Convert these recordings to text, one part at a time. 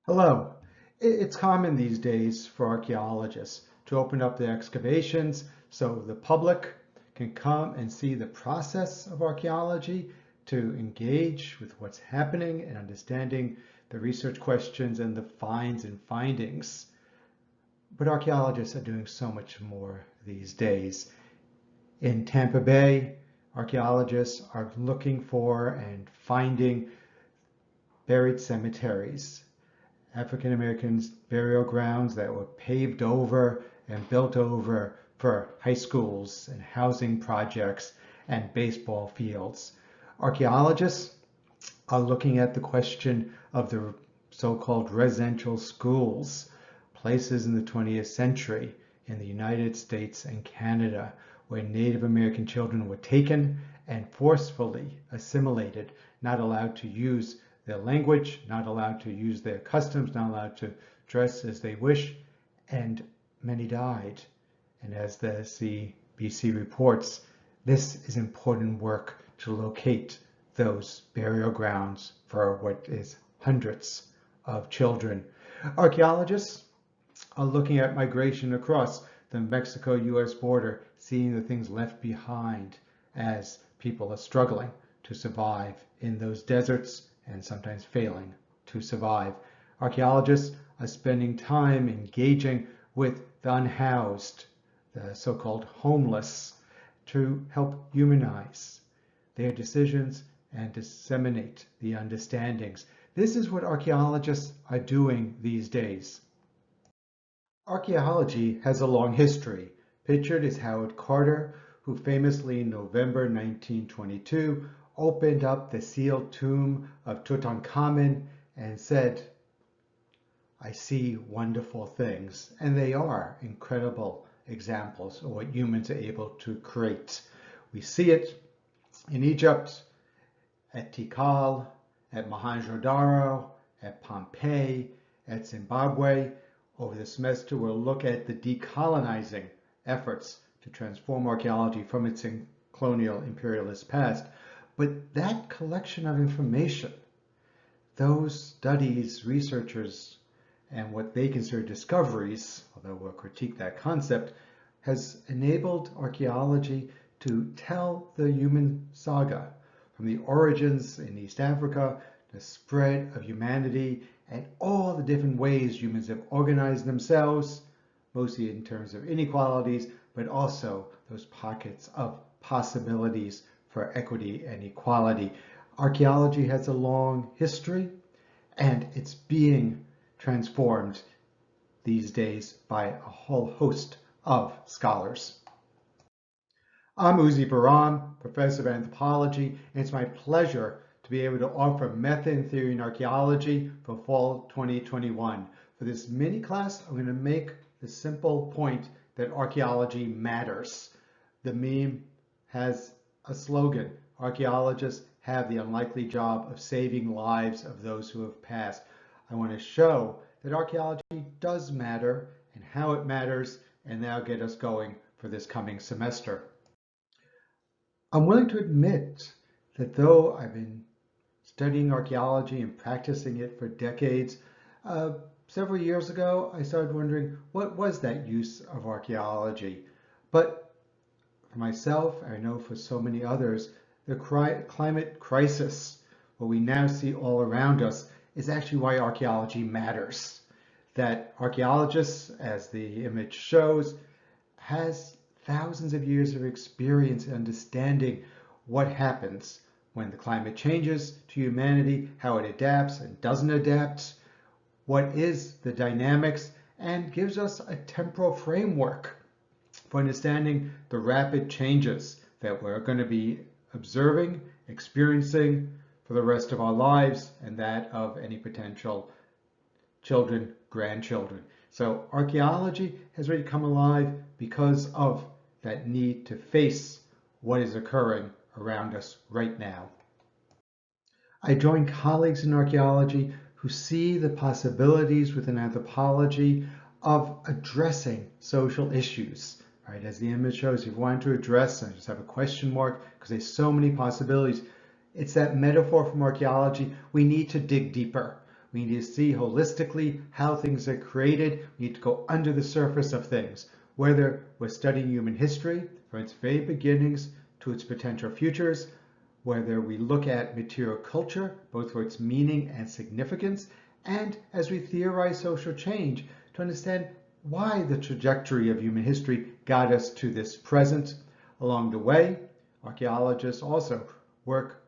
Hello. It's common these days for archaeologists to open up their excavations so the public can come and see the process of archaeology, to engage with what's happening and understanding the research questions and the finds and findings. But archaeologists are doing so much more these days. In Tampa Bay, archaeologists are looking for and finding buried cemeteries, African Americans' burial grounds that were paved over and built over for high schools and housing projects and baseball fields. Archaeologists are looking at the question of the so-called residential schools, places in the 20th century in the United States and Canada where Native American children were taken and forcefully assimilated, not allowed to use their language, not allowed to use their customs, not allowed to dress as they wish, and many died. And as the CBC reports, this is important work to locate those burial grounds for what is hundreds of children. Archaeologists are looking at migration across the Mexico-US border, seeing the things left behind as people are struggling to survive in those deserts and sometimes failing to survive. Archaeologists are spending time engaging with the unhoused, the so-called homeless, to help humanize their decisions and disseminate the understandings. This is what archaeologists are doing these days. Archaeology has a long history. Pictured is Howard Carter, who famously in November 1922 opened up the sealed tomb of Tutankhamun and said, "I see wonderful things." And they are incredible examples of what humans are able to create. We see it in Egypt, at Tikal, at Mohenjo-Daro, at Pompeii, at Zimbabwe. Over the semester, we'll look at the decolonizing efforts to transform archaeology from its colonial imperialist past. But that collection of information, those studies, researchers, and what they consider discoveries, although we'll critique that concept, has enabled archaeology to tell the human saga from the origins in East Africa, the spread of humanity, and all the different ways humans have organized themselves, mostly in terms of inequalities, but also those pockets of possibilities for equity and equality. Archaeology has a long history, and it's being transformed these days by a whole host of scholars. I'm Uzi Baram, professor of anthropology, and it's my pleasure to be able to offer method and theory in archaeology for fall 2021. For this mini class, I'm going to make the simple point that archaeology matters. The meme has a slogan: archaeologists have the unlikely job of saving lives of those who have passed. I want to show that archaeology does matter and how it matters, and that'll get us going for this coming semester. I'm willing to admit that though I've been studying archaeology and practicing it for decades, several years ago I started wondering, what was that use of archaeology? But for myself, I know for so many others, the climate crisis, what we now see all around us, is actually why archaeology matters. That archaeologists, as the image shows, has thousands of years of experience in understanding what happens when the climate changes to humanity, how it adapts and doesn't adapt, what is the dynamics, and gives us a temporal framework for understanding the rapid changes that we're going to be observing, experiencing for the rest of our lives, and that of any potential children, grandchildren. So archaeology has really come alive because of that need to face what is occurring around us right now. I join colleagues in archaeology who see the possibilities within anthropology of addressing social issues. Right? As the image shows, if you want to address, I just have a question mark because there's so many possibilities. It's that metaphor from archaeology. We need to dig deeper. We need to see holistically how things are created. We need to go under the surface of things, whether we're studying human history from its very beginnings to its potential futures, whether we look at material culture, both for its meaning and significance, and as we theorize social change to understand why the trajectory of human history got us to this present. Along the way, archaeologists also work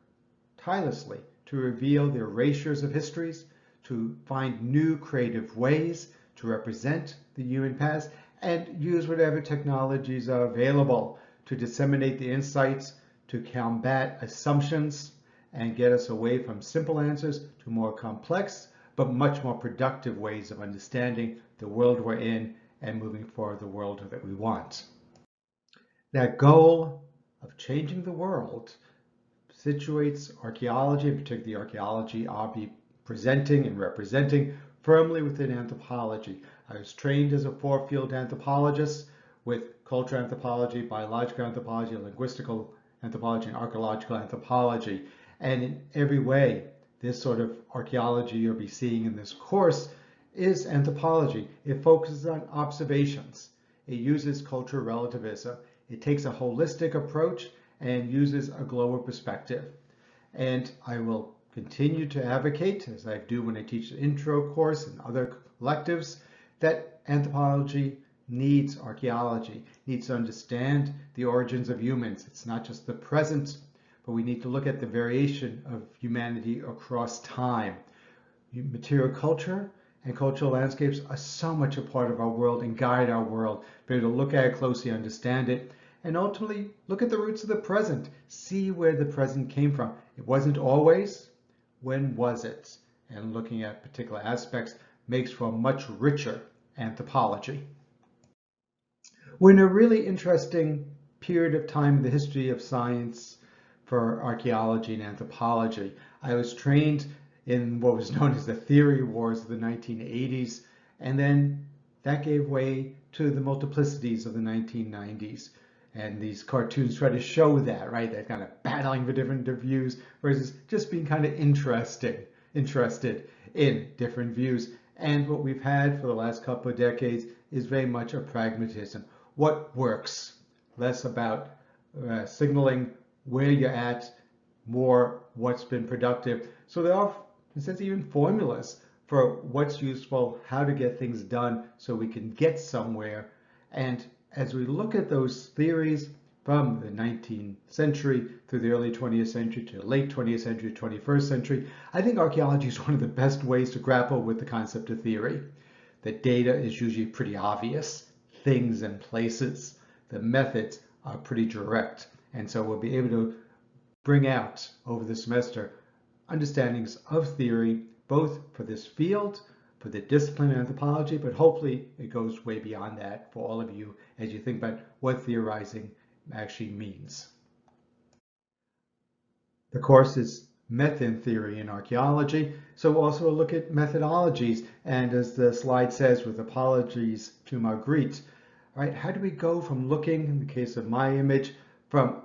tirelessly to reveal the erasures of histories, to find new creative ways to represent the human past, and use whatever technologies are available to disseminate the insights, to combat assumptions, and get us away from simple answers to more complex but much more productive ways of understanding the world we're in and moving forward the world that we want. That goal of changing the world situates archaeology, in particular the archaeology I'll be presenting and representing, firmly within anthropology. I was trained as a four-field anthropologist with cultural anthropology, biological anthropology, linguistical anthropology, and archaeological anthropology. And in every way, this sort of archaeology you'll be seeing in this course is anthropology. It focuses on observations. It uses cultural relativism. It takes a holistic approach and uses a global perspective. And I will continue to advocate, as I do when I teach the intro course and other electives, that anthropology needs archaeology, needs to understand the origins of humans. It's not just the present, but we need to look at the variation of humanity across time. Material culture and cultural landscapes are so much a part of our world and guide our world. Be able to look at it closely, understand it, and ultimately look at the roots of the present, see where the present came from. It wasn't always. When was it? And looking at particular aspects makes for a much richer anthropology. We're in a really interesting period of time in the history of science for archaeology and anthropology. I was trained in what was known as the theory wars of the 1980s, and then that gave way to the multiplicities of the 1990s. And these cartoons try to show that, right? They're kind of battling for different views versus just being kind of interested in different views. And what we've had for the last couple of decades is very much a pragmatism. What works? Less about signaling where you're at, more what's been productive. So there are, in a sense, even formulas for what's useful, how to get things done so we can get somewhere. And as we look at those theories from the 19th century through the early 20th century to the late 20th century, 21st century, I think archaeology is one of the best ways to grapple with the concept of theory. The data is usually pretty obvious, things and places. The methods are pretty direct. And so we'll be able to bring out over the semester understandings of theory, both for this field, for the discipline of anthropology, but hopefully it goes way beyond that for all of you as you think about what theorizing actually means. The course is method theory in archaeology, so we'll also look at methodologies, and as the slide says, with apologies to Marguerite, right? How do we go from looking, in the case of my image, from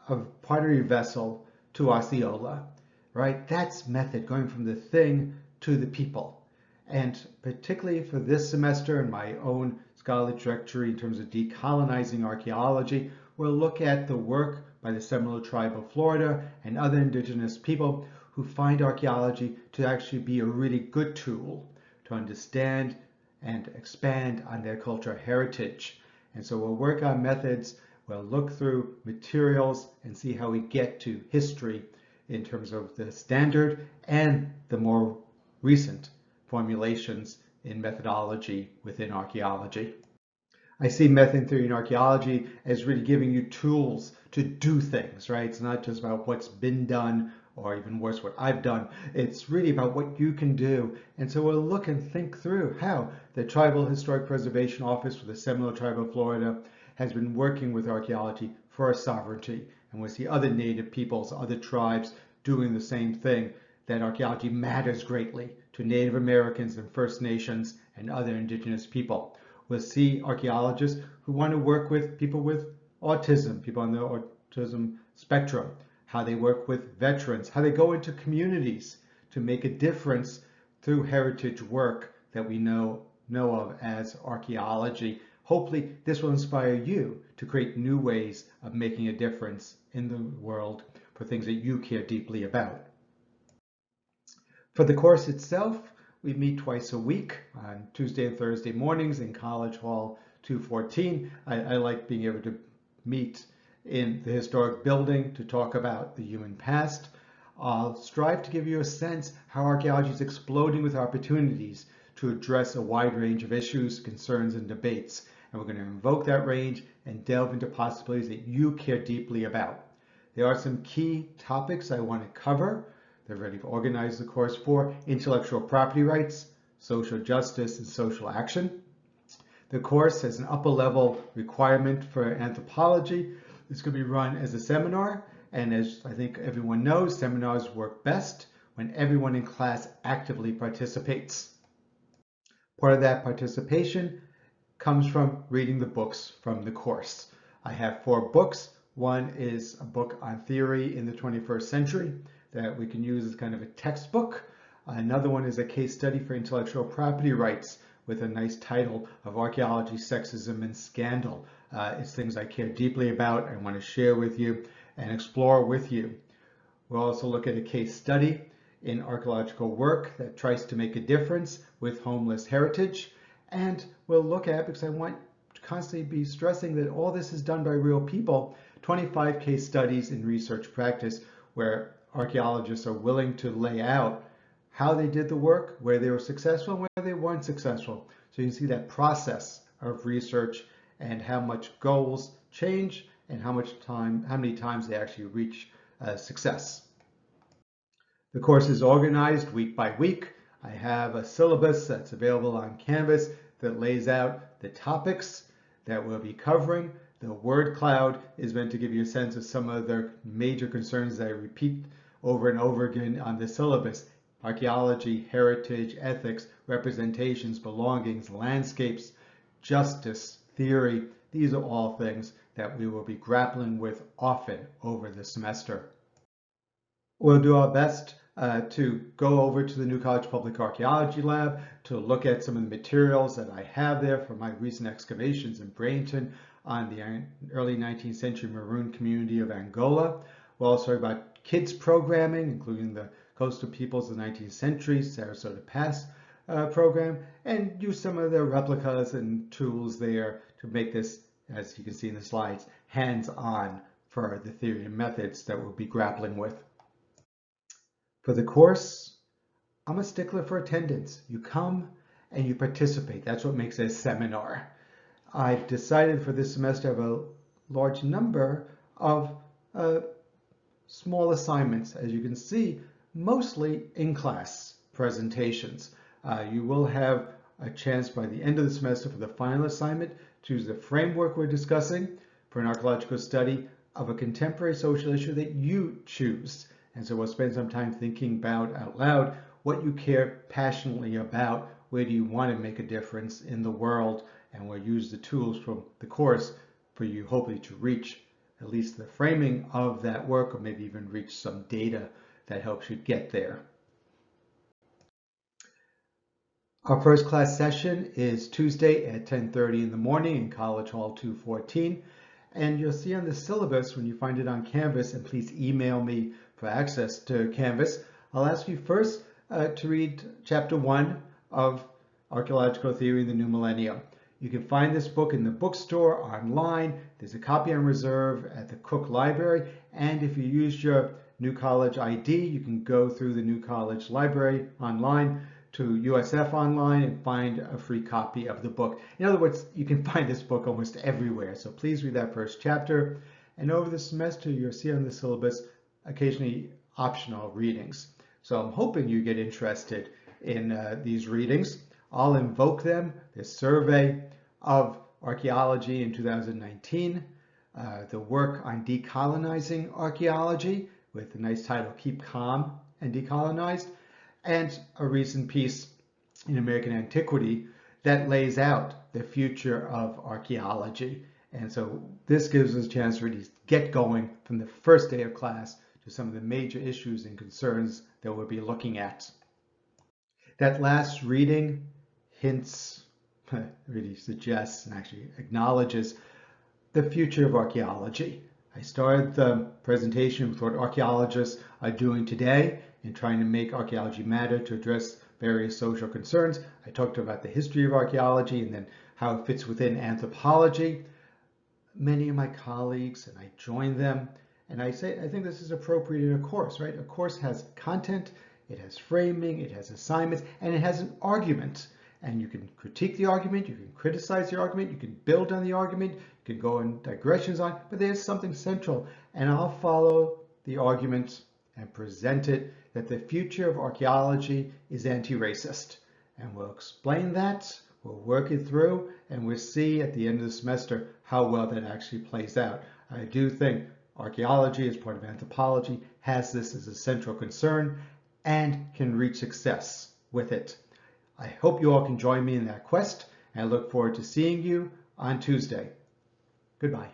a pottery vessel to osceola, right? That's method, going from the thing to the people. And particularly for this semester in my own scholarly trajectory in terms of decolonizing archaeology, we'll look at the work by the Seminole Tribe of Florida and other indigenous people who find archaeology to actually be a really good tool to understand and expand on their cultural heritage. And so we'll work on methods, we'll look through materials and see how we get to history in terms of the standard and the more recent formulations in methodology within archaeology. I see method theory in archaeology as really giving you tools to do things, right? It's not just about what's been done or even worse, what I've done. It's really about what you can do. And so we'll look and think through how the Tribal Historic Preservation Office for the Seminole Tribe of Florida has been working with archaeology for our sovereignty. And we'll see other native peoples, other tribes doing the same thing, that archaeology matters greatly to Native Americans and First Nations and other indigenous people. We'll see archaeologists who want to work with people with autism, people on the autism spectrum, how they work with veterans, how they go into communities to make a difference through heritage work that we know of as archaeology. Hopefully this will inspire you to create new ways of making a difference in the world for things that you care deeply about. For the course itself, we meet twice a week on Tuesday and Thursday mornings in College Hall 214. I like being able to meet in the historic building to talk about the human past. I'll strive to give you a sense how archaeology is exploding with opportunities to address a wide range of issues, concerns, and debates. And we're going to invoke that range and delve into possibilities that you care deeply about. There are some key topics I want to cover. They've already organized the course for intellectual property rights, social justice, and social action. The course has an upper level requirement for anthropology. It's going to be run as a seminar, and as I think everyone knows, seminars work best when everyone in class actively participates. Part of that participation comes from reading the books from the course. I have 4 books. One is a book on theory in the 21st century that we can use as kind of a textbook. Another one is a case study for intellectual property rights with a nice title of Archaeology, Sexism, and Scandal. It's things I care deeply about and want to share with you and explore with you. We'll also look at a case study in archaeological work that tries to make a difference with homeless heritage. And we'll look at, because I want to constantly be stressing that all this is done by real people, 25 case studies in research practice where archaeologists are willing to lay out how they did the work, where they were successful and where they weren't successful. So you can see that process of research and how much goals change and how many times they actually reach success. The course is organized week by week. I have a syllabus that's available on Canvas that lays out the topics that we'll be covering. The word cloud is meant to give you a sense of some of the major concerns that I repeat over and over again on the syllabus. Archaeology, heritage, ethics, representations, belongings, landscapes, justice, theory. These are all things that we will be grappling with often over the semester. We'll do our best to go over to the New College Public Archaeology Lab to look at some of the materials that I have there from my recent excavations in Bradenton on the early 19th century Maroon community of Angola. We'll also talk about kids programming, including the coastal peoples of the 19th century, Sarasota Pass program, and use some of the replicas and tools there to make this, as you can see in the slides, hands-on for the theory and methods that we'll be grappling with. For the course, I'm a stickler for attendance. You come and you participate. That's what makes it a seminar. I've decided for this semester to have a large number of small assignments, as you can see, mostly in-class presentations. You will have a chance by the end of the semester for the final assignment to use the framework we're discussing for an archaeological study of a contemporary social issue that you choose. And so we'll spend some time thinking about out loud what you care passionately about, where do you want to make a difference in the world, and we'll use the tools from the course for you hopefully to reach at least the framing of that work, or maybe even reach some data that helps you get there. Our first class session is Tuesday at 10:30 in the morning in College Hall 214. And you'll see on the syllabus when you find it on Canvas, and please email me for access to Canvas, I'll ask you first to read chapter 1 of Archaeological Theory in the New Millennium. You can find this book in the bookstore, online. There's a copy on reserve at the Cook Library. And if you use your New College ID, you can go through the New College Library online to USF Online and find a free copy of the book. In other words, you can find this book almost everywhere. So please read that first chapter. And over the semester, you'll see on the syllabus occasionally optional readings. So I'm hoping you get interested in these readings. I'll invoke them. The survey of archaeology in 2019, the work on decolonizing archaeology with the nice title, Keep Calm and Decolonized, and a recent piece in American Antiquity that lays out the future of archaeology. And so this gives us a chance to really get going from the first day of class to some of the major issues and concerns that we'll be looking at. That last reading hints, really suggests and actually acknowledges the future of archaeology. I started the presentation with what archaeologists are doing today in trying to make archaeology matter to address various social concerns. I talked about the history of archaeology and then how it fits within anthropology. Many of my colleagues, and I join them, and I say, I think this is appropriate in a course, right? A course has content, it has framing, it has assignments, and it has an argument. And you can critique the argument, you can criticize the argument, you can build on the argument, you can go in digressions on it, but there's something central. And I'll follow the argument and present it that the future of archaeology is anti-racist. And we'll explain that, we'll work it through, and we'll see at the end of the semester how well that actually plays out. I do think archaeology, as part of anthropology, has this as a central concern and can reach success with it. I hope you all can join me in that quest, and I look forward to seeing you on Tuesday. Goodbye.